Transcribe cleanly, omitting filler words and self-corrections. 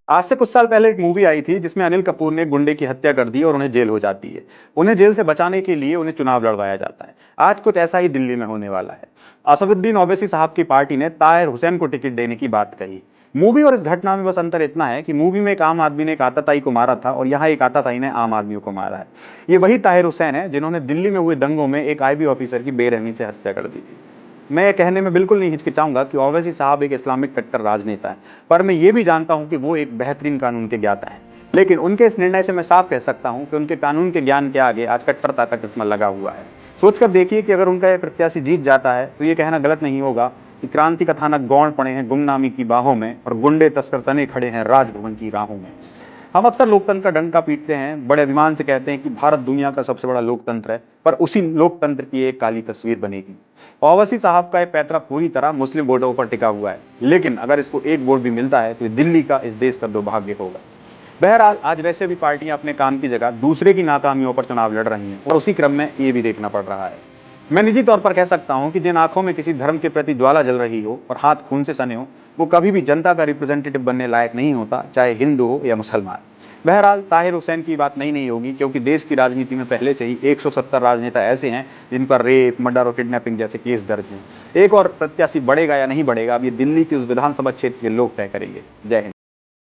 आज से कुछ साल पहले एक मूवी आई थी जिसमें अनिल कपूर ने गुंडे की हत्या कर दी और उन्हें जेल हो जाती है। उन्हें जेल से बचाने के लिए उन्हें चुनाव लड़वाया जाता है। आज कुछ ऐसा ही दिल्ली में होने वाला है। असदुद्दीन ओवैसी साहब की पार्टी ने ताहिर हुसैन को टिकट देने की बात कही। मूवी और इस घटना में बस अंतर इतना है कि मूवी में एक आम आदमी ने एक आताताई को मारा था और यहाँ एक आताताई ने आम आदमियों को मारा है। ये वही ताहिर हुसैन है जिन्होंने दिल्ली में हुए दंगों में एक आईबी ऑफिसर की बेरहमी से हत्या कर दी थी। मैं ये कहने में बिल्कुल नहीं हिचकिचाऊंगा कि ओवैसी साहब एक इस्लामिक कट्टर राजनेता हैं, पर मैं ये भी जानता हूं कि वो एक बेहतरीन कानून के ज्ञाता हैं। लेकिन उनके इस निर्णय से मैं साफ कह सकता हूं कि उनके कानून के ज्ञान के आगे आज कट्टरता का चश्मा लगा हुआ है। सोचकर देखिए कि अगर उनका यह प्रत्याशी जीत जाता है तो ये कहना गलत नहीं होगा कि क्रांति कथानक गौण पड़े हैं गुमनामी की बाहों में और गुंडे तस्कर तने खड़े हैं राजभवन की राहों में। हम अक्सर लोकतंत्र का डंका पीटते हैं, बड़े अभिमान से कहते हैं कि भारत दुनिया का सबसे बड़ा लोकतंत्र है, पर उसी लोकतंत्र की एक काली तस्वीर बनेगी। ओवैसी साहब का ये पैतरा पूरी तरह मुस्लिम वोटों पर टिका हुआ है, लेकिन अगर इसको एक वोट भी मिलता है तो ये दिल्ली का, इस देश का दुर्भाग्य होगा। बहरहाल आज वैसे भी पार्टियां अपने काम की जगह दूसरे की नाकामियों पर चुनाव लड़ रही हैं और उसी क्रम में ये भी देखना पड़ रहा है। मैं निजी तौर पर कह सकता हूं कि जिन आंखों में किसी धर्म के प्रति ज्वाला जल रही हो और हाथ खून से सने हो, वो कभी भी जनता का रिप्रेजेंटेटिव बनने लायक नहीं होता, चाहे हिंदू हो या मुसलमान। बहरहाल ताहिर हुसैन की बात नई नहीं होगी, क्योंकि देश की राजनीति में पहले से ही 170 राजनेता ऐसे हैं जिन पर रेप, मर्डर और किडनैपिंग जैसे केस दर्ज हैं। एक और प्रत्याशी बढ़ेगा या नहीं बढ़ेगा, अब ये दिल्ली की उस विधानसभा क्षेत्र के लोग तय करेंगे। जय हिंद।